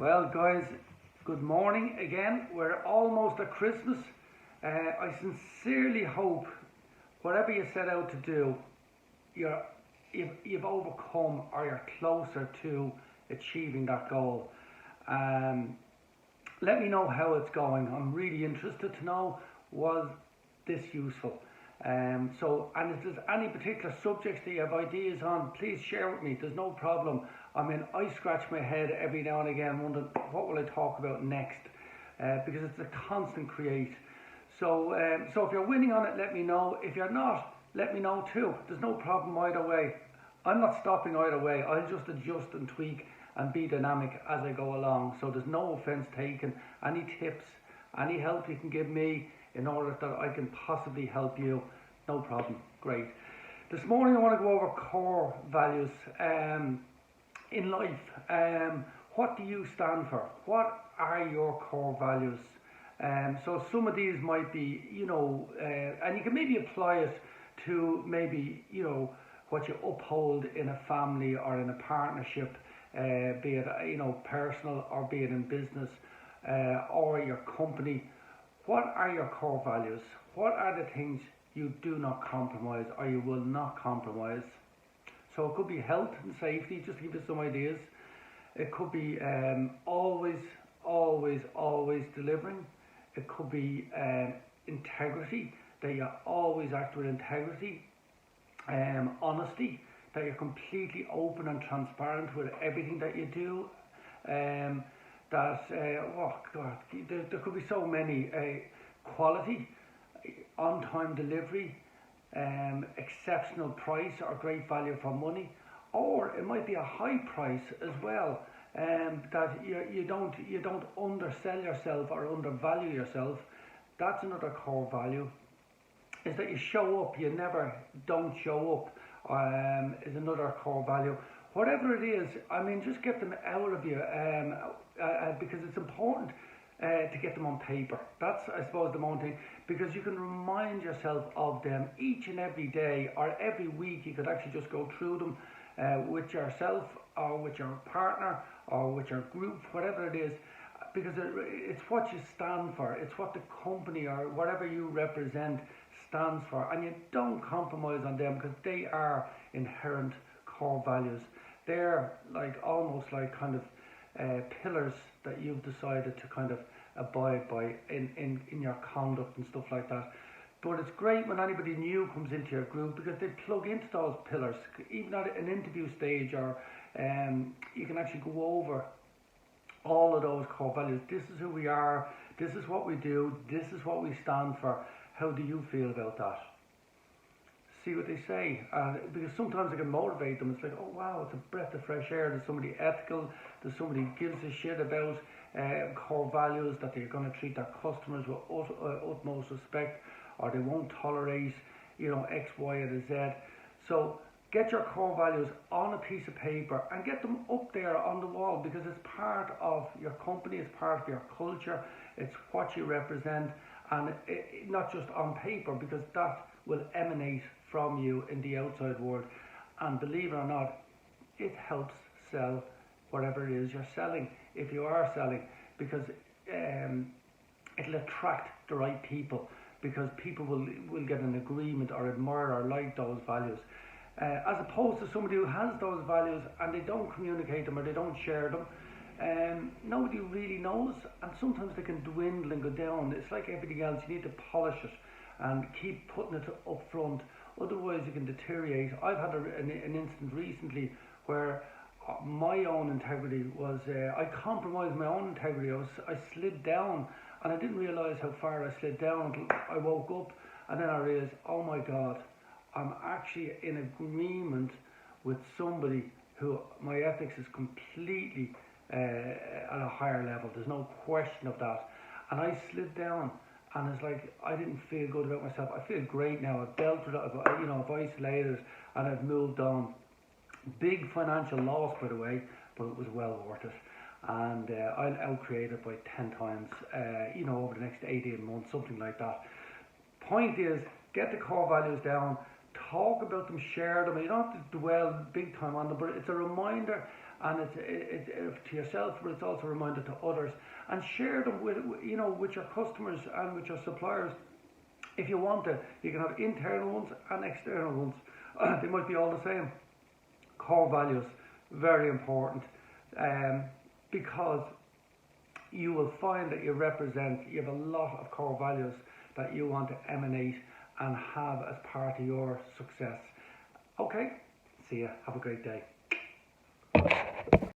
Well, guys, good morning again. We're almost at Christmas. I sincerely hope whatever you set out to do, you've overcome or you're closer to achieving that goal. Um, Let me know how it's going. I'm really interested to know, was this useful? And if there's any particular subjects that you have ideas on, please share with me. There's no problem. I mean, I scratch my head every now and again wondering what will I talk about next, because it's a constant create. So if you're winning on it, let me know. If you're not, let me know too. There's no problem either way. I'm not stopping either way. I'll just adjust and tweak and be dynamic as I go along. So there's no offence taken. Any tips, any help you can give me in order that I can possibly help you, no problem. Great. This morning I want to go over core values in life. What do you stand for? What are your core values? So some of these might be, and you can maybe apply it to maybe, what you uphold in a family or in a partnership, be it, personal or be it in business, or your company. What are your core values? What are the things you do not compromise or you will not compromise? So it could be health and safety, just to give you some ideas. It could be always delivering. It could be integrity, that you always act with integrity. Honesty, that you're completely open and transparent with everything that you do. Oh God, there could be so many. Quality, on-time delivery, exceptional price or great value for money, or it might be a high price as well. That you don't undersell yourself or undervalue yourself. That's another core value. Is that you show up, you never don't show up, is another core value. Whatever it is, I mean, just get them out of you, because it's important to get them on paper. That's, I suppose, the main thing, because you can remind yourself of them each and every day or every week. You could actually just go through them with yourself or with your partner or with your group, whatever it is, because it's what you stand for. It's what the company or whatever you represent stands for, and you don't compromise on them because they are inherent core values. They're like almost like kind of pillars that you've decided to kind of abide by in your conduct and stuff like that. But it's great when anybody new comes into your group because they plug into those pillars, even at an interview stage, or you can actually go over all of those core values. This is who we are, this is what we do, this is what we stand for. How do you feel about that? See what they say, because sometimes it can motivate them. It's like, oh wow, it's a breath of fresh air. There's somebody ethical, there's somebody who gives a shit about core values, that they're going to treat their customers with utmost respect, or they won't tolerate, X, Y, or Z. So get your core values on a piece of paper and get them up there on the wall, because it's part of your company, it's part of your culture, it's what you represent, and not just on paper, because that will emanate from you in the outside world. And believe it or not, it helps sell whatever it is you're selling, if you are selling, because it'll attract the right people, because people will get an agreement or admire or like those values, as opposed to somebody who has those values and they don't communicate them or they don't share them. Nobody really knows, and sometimes they can dwindle and go down. It's like everything else, you need to polish it and keep putting it up front, otherwise it can deteriorate. I've had an instance recently where my own integrity was, I compromised my own integrity. I slid down, and I didn't realise how far I slid down until I woke up, and then I realised, oh my God, I'm actually in agreement with somebody who my ethics is completely at a higher level. There's no question of that. And I slid down, and it's like I didn't feel good about myself. I feel great now. I've dealt with it. I've isolated, and I've moved on. Big financial loss, by the way, but it was well worth it. And I'll outcreate it by 10 times, over the next 18 months, something like that. Point is, get the core values down, talk about them, share them. You don't have to dwell big time on them, but it's a reminder and to yourself, but it's also a reminder to others, and share them with with your customers and with your suppliers. If you want to, you can have internal ones and external ones. They might be all the same. Core values, very important, because you will find that you have a lot of core values that you want to emanate and have as part of your success. Okay, see ya. Have a great day.